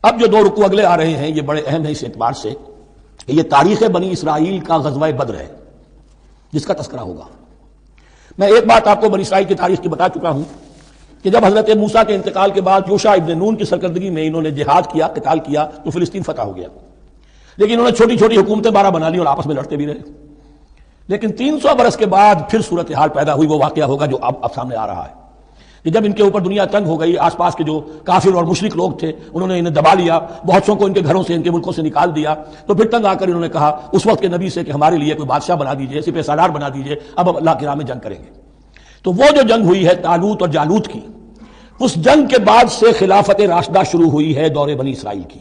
اب جو دو رکوع اگلے آ رہے ہیں یہ بڑے اہم ہیں اس اعتبار سے کہ یہ تاریخ بنی اسرائیل کا غزوہ بدر ہے جس کا تذکرہ ہوگا۔ میں ایک بات آپ کو بنی اسرائیل کی تاریخ کی بتا چکا ہوں کہ جب حضرت موسیٰ کے انتقال کے بعد یوشع ابن نون کی سرکردگی میں انہوں نے جہاد کیا، قتال کیا، تو فلسطین فتح ہو گیا، لیکن انہوں نے چھوٹی چھوٹی حکومتیں 12 بنا لی اور آپس میں لڑتے بھی رہے۔ لیکن 300 برس کے بعد پھر صورتحال پیدا ہوئی، وہ واقعہ ہوگا جو اب سامنے آ رہا ہے کہ جب ان کے اوپر دنیا تنگ ہو گئی، آس پاس کے جو کافر اور مشرک لوگ تھے انہوں نے انہیں دبا لیا، بہت سو کو ان کے گھروں سے، ان کے ملکوں سے نکال دیا، تو پھر تنگ آ کر انہوں نے کہا اس وقت کے نبی سے کہ ہمارے لیے کوئی بادشاہ بنا دیجئے، سپہ سالار بنا دیجئے، اب ہم اللہ کی راہ میں جنگ کریں گے۔ تو وہ جو جنگ ہوئی ہے طالوت اور جالوت کی، اس جنگ کے بعد سے خلافت راشدہ شروع ہوئی ہے دور بنی اسرائیل کی۔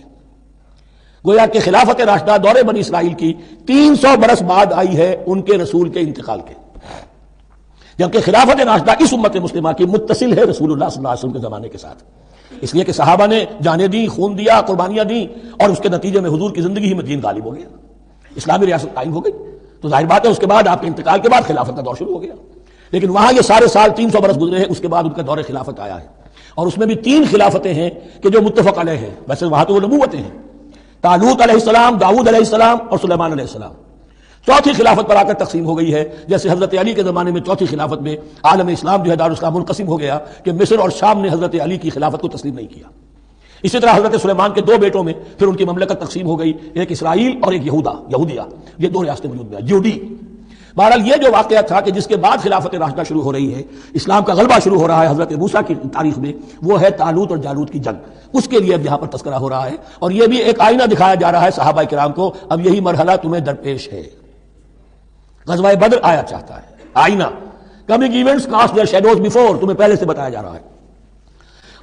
گویا کہ خلافت راشدہ دور بنی اسرائیل کی 300 برس بعد آئی ہے ان کے رسول کے انتقال کے، جبکہ خلافت راشدہ اس امت مسلمہ کی متصل ہے رسول اللہ صلی اللہ علیہ وسلم کے زمانے کے ساتھ، اس لیے کہ صحابہ نے جانیں دیں، خون دیا، قربانیاں دیں، اور اس کے نتیجے میں حضور کی زندگی ہی میں دین غالب ہو گیا، اسلامی ریاست قائم ہو گئی۔ تو ظاہر بات ہے اس کے بعد آپ کے انتقال کے بعد خلافت کا دور شروع ہو گیا، لیکن وہاں یہ سارے سال 300 برس گزرے ہیں، اس کے بعد ان کا دور خلافت آیا ہے، اور اس میں بھی 3 خلافتیں ہیں کہ جو متفق علیہ ہیں، ویسے وہاں تو وہ نبوتیں ہیں، طالوت علیہ السلام، داؤد علیہ السلام اور سلیمان علیہ السلام۔ چوتھی خلافت پر آ کر تقسیم ہو گئی ہے، جیسے حضرت علی کے زمانے میں چوتھی خلافت میں عالم اسلام جو ہے دارالاسلام منقسم ہو گیا کہ مصر اور شام نے حضرت علی کی خلافت کو تسلیم نہیں کیا۔ اسی طرح حضرت سلیمان کے 2 بیٹوں میں پھر ان کی مملکت تقسیم ہو گئی، ایک اسرائیل اور ایک یہودیہ، یہ 2 ریاستیں وجود میں، یہودی۔ بہرحال یہ جو واقعہ تھا کہ جس کے بعد خلافت راشدہ شروع ہو رہی ہے، اسلام کا غلبہ شروع ہو رہا ہے حضرت موسیٰ کی تاریخ میں، وہ ہے طالوت اور جالوت کی جنگ، اس کے لیے اب یہاں پر تذکرہ ہو رہا ہے، اور یہ بھی ایک آئینہ دکھایا جا رہا ہے صحابہ کرام کو، اب یہی مرحلہ تمہیں درپیش ہے۔ غزوہ بدر آیا چاہتا ہے، آئینہ، coming events cast their shadows before, تمہیں پہلے سے بتایا جا رہا ہے۔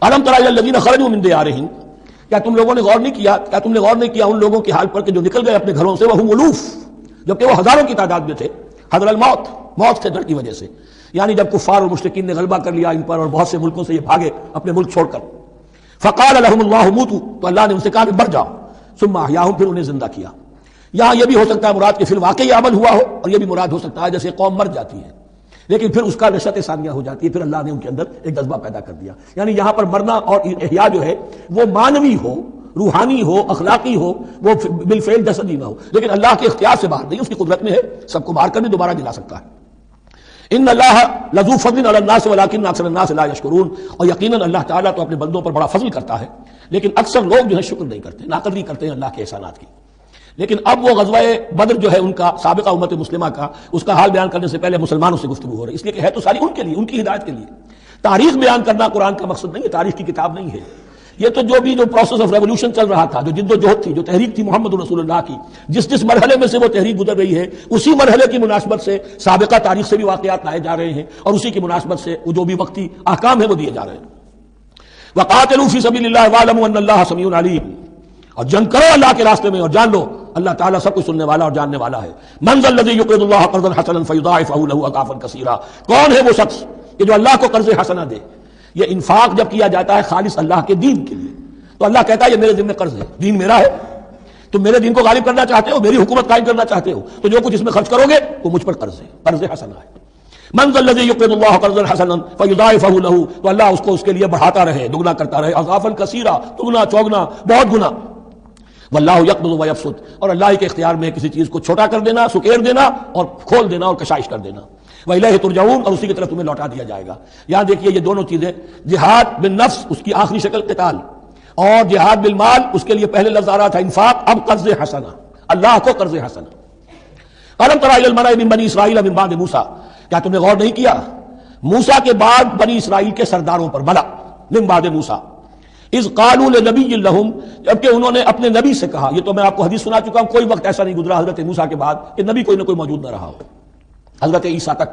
الم تر الی الذین خرجوا من دیارہم، کیا تم لوگوں نے غور نہیں کیا، کیا تم نے غور نہیں کیا ان لوگوں کے حال پر کہ جو نکل گئے اپنے گھروں سے، وہم الوف، جبکہ وہ ہزاروں کی تعداد میں تھے، حذر الموت، موت سے ڈر کی وجہ سے، یعنی جب کفار اور مشرکین نے غلبہ کر لیا ان پر اور بہت سے ملکوں سے یہ بھاگے اپنے ملک چھوڑ کر، فقال لهم اللہ موتوا، تو اللہ نے ان سے کہا کہ مر جاؤ، ثم احیاهم، پھر انہیں زندہ کیا۔ یہاں یہ بھی ہو سکتا ہے مراد کہ پھر واقعی عمل ہوا ہو، اور یہ بھی مراد ہو سکتا ہے جیسے قوم مر جاتی ہے لیکن پھر اس کا نشأت ثانیہ ہو جاتی ہے، پھر اللہ نے ان کے اندر ایک جذبہ پیدا کر دیا، یعنی یہاں پر مرنا اور احیاء جو ہے وہ مانوی ہو، روحانی ہو، اخلاقی ہو، وہ بالفعل جسدی نہ ہو، لیکن اللہ کے اختیار سے باہر نہیں، اس کی قدرت میں ہے، سب کو مار کر بھی دوبارہ جلا سکتا ہے۔ ان اللہ لذو فضل علی الناس ولکن اکثر الناس لا یشکرون، اور یقیناً اللہ تعالیٰ تو اپنے بندوں پر بڑا فضل کرتا ہے لیکن اکثر لوگ جو ہے شکر نہیں کرتے، ناقدری کرتے ہیں اللہ کے احسانات کی۔ لیکن اب وہ غزوہ بدر جو ہے ان کا، سابقہ امت مسلمہ کا، اس کا حال بیان کرنے سے پہلے مسلمانوں سے گفتگو ہو رہی ہے، اس لیے کہ ہے تو ساری ان کے لیے، ان کی ہدایت کے لیے۔ تاریخ بیان کرنا قرآن کا مقصد نہیں ہے، تاریخ کی کتاب نہیں ہے یہ، تو جو بھی جو پروسیس آف ریولوشن چل رہا تھا، جو جد و جہد تھی، جو تحریک تھی محمد رسول اللہ کی، جس مرحلے میں سے وہ تحریک گزر رہی ہے، اسی مرحلے کی مناسبت سے سابقہ تاریخ سے بھی واقعات لائے جا رہے ہیں، اور اسی کی مناسبت سے وہ جو بھی وقتی احکام ہیں وہ دیے جا رہے ہیں۔ وقاتلوا فی سبیل اللہ واعلموا ان اللہ سمیع علیم، اور جنگ کرو اللہ کے راستے میں اور جان لو اللہ تعالیٰ سب کچھ سننے والا اور جاننے والا ہے۔ من ذا الذی یقرض اللہ قرضا حسنا فیضاعفہ لہ اضعافا کثیرا، کون ہے وہ شخص کہ جو اللہ کو قرض حسنہ دے؟ یہ انفاق جب کیا جاتا ہے خالص اللہ کے دین کے لیے، تو اللہ کہتا ہے یہ میرے ذمہ قرض ہے، دین میرا ہے، تم میرے دین کو غالب کرنا چاہتے ہو، میری حکومت قائم کرنا چاہتے ہو، تو جو کچھ اس میں خرچ کرو گے وہ مجھ پر قرض ہے، قرض حسنہ ہے۔ من ذا الذی یقرض اللہ قرضا حسنا فیضاعفہ لہ، تو اللہ اس کو اس کے لیے بڑھاتا رہے، دگنا کرتا رہے، اضعافا کثیرا، دگنا چوگنا، بہت گنا۔ واللہ یقبض ویبسط، اور اللہ کے اختیار میں کسی چیز کو چھوٹا کر دینا، سکیر دینا اور کھول دینا اور کشائش کر دینا۔ وإلیہ ترجعون، اور اسی کی طرف تمہیں لوٹا دیا جائے گا۔ یہاں دیکھیے یہ دونوں چیزیں، جہاد بالنفس اس کی آخری شکل قتال، اور جہاد بالمال اس کے لیے پہلے لفظ آ رہا تھا انفاق، اب قرض حسنہ، اللہ کو قرض حسنہ۔ الم تر الی الملأ من بنی اسرائیل من بعد موسیٰ، کیا تم نے غور نہیں کیا موسیٰ کے بعد بنی اسرائیل کے سرداروں پر، ملا من بعد موسیٰ، اذ قالوا لنبی لہم، جبکہ انہوں نے اپنے نبی سے کہا، یہ تو میں آپ کو حدیث سنا چکا ہوں، کوئی وقت ایسا نہیں گزرا حضرت موسیٰ کے بعد کہ نبی کوئی نہ کوئی موجود نہ رہا ہو، حضرت عیسیٰ تک۔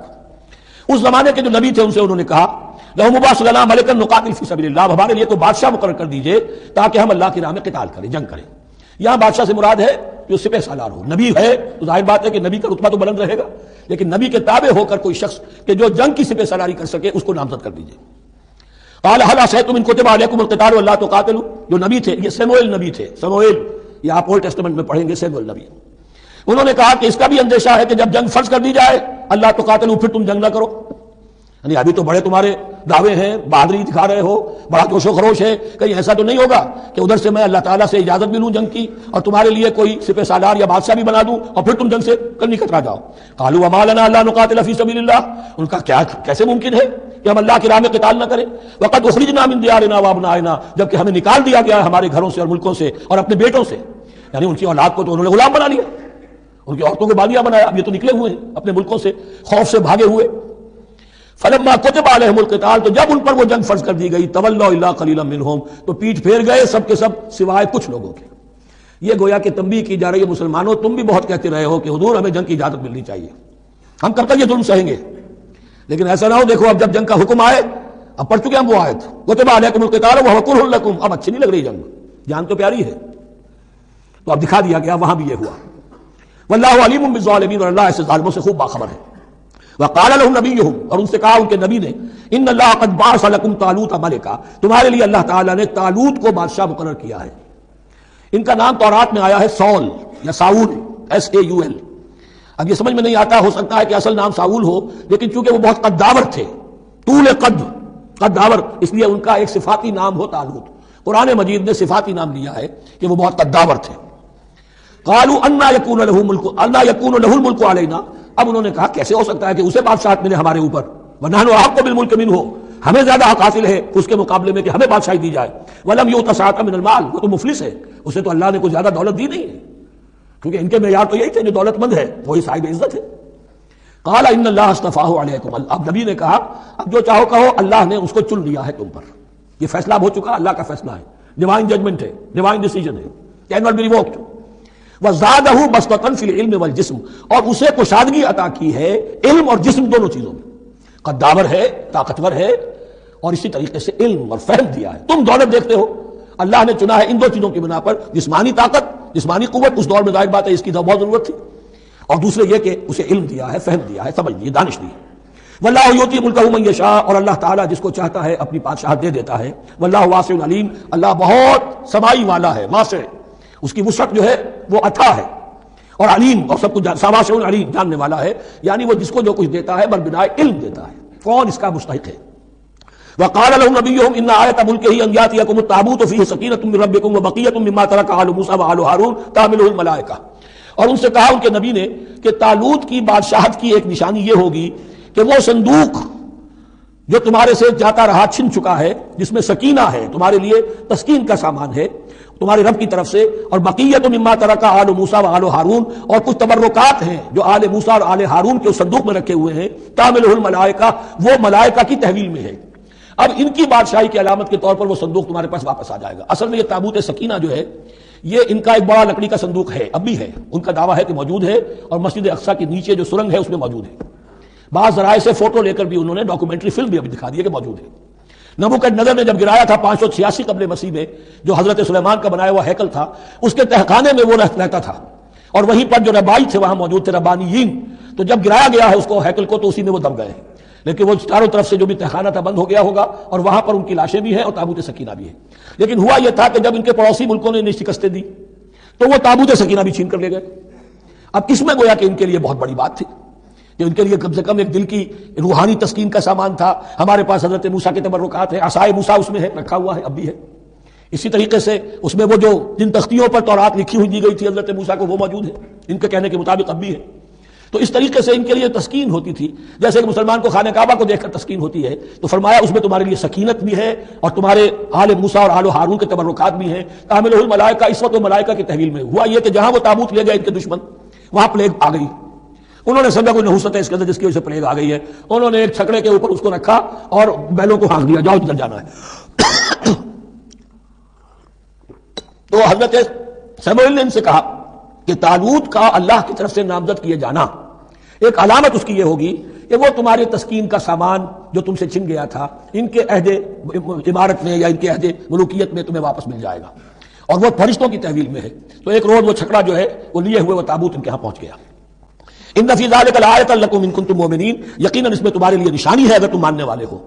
اس زمانے کے جو نبی تھے ان سے انہوں نے کہا لَهُ مُبَعَثْ لَنَا مَلِكًا نُقَاتِلْ فِي سَبِيلِ اللَّهِ، ہمارے لیے کوئی بادشاہ مقرر کر دیجئے تاکہ ہم اللہ کی راہ میں قتال کریں، جنگ کریں۔ یہاں بادشاہ سے مراد ہے جو سپہ سالار ہو، نبی ہے تو ظاہر بات ہے کہ نبی کا رتبہ تو بلند رہے گا، لیکن نبی کے تابع ہو کر کوئی شخص کہ جو جنگ کی سپہ سالاری کر سکے اس کو نامزد کر دیجئے۔ قال هل عصيتم ان كتب عليكم القتال ولا تقاتلوا، جو نبی تھے یہ سموئیل نبی تھے، سموئیل یہ آپ اولڈ ٹیسٹمنٹ میں پڑھیں گے، سموئیل نبی، انہوں نے کہا کہ اس کا بھی اندیشہ ہے کہ جب جنگ فرض کر دی جائے اللہ تقاتلوا، پھر تم جنگ نہ کرو، یعنی ابھی تو بڑے تمہارے دعوے ہیں، بہادری دکھا رہے ہو، بڑا جوش و خروش ہے، کہیں ایسا تو نہیں ہوگا کہ ادھر سے میں اللہ تعالیٰ سے اجازت بھی لوں جنگ کی اور تمہارے لیے کوئی سپہ سالار یا بادشاہ بھی بنا دوں اور پھر تم جنگ سے کرنی کترا جاؤ؟ قالوا وما لنا الا نقاتل فی سبیل اللہ، ان کا کیا کیسے ممکن ہے کہ ہم اللہ کی راہ میں قتال نہ کریں؟ وقد اخرجنا من دیارنا وابنائنا، جبکہ ہمیں نکال دیا گیا ہے ہمارے گھروں سے اور ملکوں سے اور اپنے بیٹوں سے، یعنی ان کی اولاد کو تو انہوں نے غلام بنا لیا، ان کی عورتوں کو باغیہ بنایا، اب یہ تو نکلے ہوئے ہیں اپنے ملکوں سے خوف سے بھاگے ہوئے۔ فلما كتب عليهم القتال، تو جب ان پر وہ جنگ فرض کر دی گئی، تولوا الا قليلا منهم، تو پیٹھ پھیر گئے سب کے سب سوائے کچھ لوگوں کے۔ یہ گویا کہ تنبیہ کی جا رہی ہے مسلمانوں، تم بھی بہت کہتے رہے ہو کہ حضور ہمیں جنگ کی اجازت ملنی چاہیے، ہم کب تک یہ ظلم سہیں گے، لیکن ایسا نہ ہو دیکھو اب جب جنگ کا حکم آئے، اب پڑھ چکے ہم وہ آیت كتب عليكم القتال وهو كره لكم، اب اچھی نہیں لگ رہی جنگ، جان تو پیاری ہے، تو اب دکھا دیا گیا وہاں بھی یہ ہوا۔ واللہ علیم بالظالمین، اور اللہ ایسے ظالموں سے خوب باخبر ہے۔ وقال لهم نبیہم، اور ان سے کہا ان کے نبی نے، ان اللہ قد بعث لكم طالوت ملکا، تمہارے لیے اللہ تعالیٰ نے طالوت کو بادشاہ مقرر کیا ہے۔ ان کا نام تورات میں آیا ہے سول یا ساؤل، SAUL۔ اب یہ سمجھ میں نہیں آتا، ہو سکتا ہے کہ اصل نام ساؤل ہو، لیکن چونکہ وہ بہت قداور تھے، طول قداور، اس لیے ان کا ایک صفاتی نام ہو طالوت۔ قرآن مجید نے صفاتی نام لیا ہے کہ وہ بہت قداور تھے۔ قالوا انا يكون له الملك علينا، اب انہوں نے کہا کیسے ہو سکتا ہے کہ اسے بادشاہت ملے ہمارے اوپر، ونحن احق بالملك منه، ہمیں زیادہ حق حاصل ہے اس کے مقابلے میں کہ ہمیں بادشاہی دی جائے۔ ولم يؤت سعة من المال، وہ تو مفلس ہے، اسے تو اللہ نے کوئی زیادہ دولت دی نہیں ہے، کیونکہ ان کے معیار تو یہی تھے، جو دولت مند ہے وہی صاحب عزت ہے۔ قال ان اللہ اصطفاه علیکم، اب نبی نے کہا اب جو چاہو کہو، اللہ نے اس کو چن لیا ہے تم پر، یہ فیصلہ اب ہو چکا، اللہ کا فیصلہ ہے، ڈیوائن ججمنٹ ہے، ڈیوائن ڈیسیجن ہے، کین ناٹ بی ریووکڈ۔ وزادہ بسطۃ فی العلم والجسم، اور اسے کشادگی عطا کی ہے علم اور جسم دونوں چیزوں میں، قداور ہے، طاقتور ہے، اور اسی طریقے سے علم اور فہم دیا ہے۔ تم دولت دیکھتے ہو، اللہ نے چنا ہے ان دو چیزوں کی بنا پر، جسمانی طاقت، جسمانی قوت، اس دور میں ظاہر بات ہے اس کی بہت ضرورت تھی، اور دوسرے یہ کہ اسے علم دیا ہے، فہم دیا ہے، سمجھ دی، دانش دی۔ واللہ یؤتی ملکہ من یشاء، اور اللہ تعالیٰ جس کو چاہتا ہے اپنی بادشاہت دے دیتا ہے۔ واللہ واسع علیم، اللہ بہت سمائی والا ہے، واسع، اس کی وسعت جو ہے وہ عطا ہے، اور علیم، اور سب کچھ واسع علیم، جاننے والا ہے، یعنی وہ جس کو جو کچھ دیتا ہے بربنائے علم دیتا ہے، کون اس کا مستحق ہے۔ وقال لهم نبيهم ان آیۃ ملکہ ان یاتیکم التابوت فیہ سکینۃ من ربکم وبقیۃ مما ترک آل موسیٰ وآل ہارون تحملہ الملائکہ، اور ان سے کہا ان کے نبی نے کہ طالوت کی بادشاہت کی ایک نشانی یہ ہوگی کہ وہ صندوق جو تمہارے سے جاتا رہا چھن چکا ہے، جس میں سکینہ ہے، تمہارے لیے تسکین کا سامان ہے تمہارے رب کی طرف سے، اور بقیت مما ترک آل موسیٰ وآل ہارون، اور کچھ تبرکات ہیں جو آل موسیٰ اور آل ہارون کے اس صندوق میں رکھے ہوئے ہیں، تحملہ الملائکہ، وہ ملائکہ کی تحویل میں ہے۔ اب ان کی بادشاہی کی علامت کے طور پر وہ صندوق تمہارے پاس واپس آ جائے گا۔ اصل میں یہ تابوت سکینہ جو ہے یہ ان کا ایک بڑا لکڑی کا صندوق ہے، اب بھی ہے، ان کا دعویٰ ہے کہ موجود ہے، اور مسجد اقصیٰ کے نیچے جو سرنگ ہے اس میں موجود ہے۔ بعض ذرائع سے فوٹو لے کر بھی انہوں نے ڈاکومنٹری فلم بھی ابھی دکھا دی ہے کہ موجود ہے۔ نبوکدنضر نے جب گرایا تھا 586 قبل مسیح میں، جو حضرت سلیمان کا بنایا ہوا ہیکل تھا، اس کے تہخانے میں وہ رہتا تھا، اور وہیں پر جو ربائی تھے وہاں موجود تھے، ربانیین، تو جب گرایا گیا ہے اس کو ہیکل کو، تو اسی میں وہ دب گئے ہیں، لیکن وہ چاروں طرف سے جو بھی تہخانہ تھا بند ہو گیا ہوگا، اور وہاں پر ان کی لاشیں بھی ہیں اور تابوت سکینہ بھی ہے۔ لیکن ہوا یہ تھا کہ جب ان کے پڑوسی ملکوں نے انہیں شکستیں دی تو وہ تابوت سکینہ بھی چھین کر لے گئے۔ اب اس میں گویا کہ ان کے لیے بہت بڑی بات تھی کہ ان کے لیے کم سے کم ایک دل کی روحانی تسکین کا سامان تھا۔ ہمارے پاس حضرت موسیٰ کے تبرکات ہیں، عصائے موسیٰ اس میں ہے، رکھا ہوا ہے، اب بھی ہے۔ اسی طریقے سے اس میں وہ جو جن تختیوں پر تورات لکھی ہوئی دی گئی تھی حضرت موسیٰ کو، وہ موجود ہے، ان کے کہنے کے مطابق اب بھی ہے۔ تو اس طریقے سے ان کے لیے تسکین ہوتی تھی، جیسے کہ مسلمان کو خانہ کعبہ کو دیکھ کر تسکین ہوتی ہے، تو فرمایا اس میں تمہارے لیے سکینت بھی ہے، اور تمہارے آل موسیٰ اور آل ہارون کے تبرکات بھی ہیں۔ تحملہ الملائکہ، اس وقت وہ ملائکہ کی تحویل میں ہوا یہ کہ جہاں وہ تابوت لے گئے ان کے دشمن، وہاں پلیگ آ گئی۔ انہوں نے سمجھا کوئی نحوست ہے اس کے اندر جس کی وجہ سے پلیگ آ گئی ہے، انہوں نے ایک چھکڑے کے اوپر اس کو رکھا اور بیلوں کو ہانک دیا، جاؤ جدھر جانا ہے۔ تو حضرت سموئیل نے ان سے کہا کہ طالوت کا اللہ کی طرف سے نامزد کیے جانا ایک علامت اس کی یہ ہوگی کہ وہ تمہارے تسکین کا سامان جو تم سے چھن گیا تھا، ان کے عہد عمارت میں یا ان کے عہد ملوکیت میں تمہیں واپس مل جائے گا، اور وہ فرشتوں کی تحویل میں ہے۔ تو ایک روز وہ چھکڑا جو ہے وہ لیے ہوئے وہ تابوت ان کے ہاں پہنچ گیا۔ ان فی ذلک لآیۃ لکم ان کنتم مؤمنین، یقیناً اس میں تمہارے لیے نشانی ہے اگر تم ماننے والے ہو۔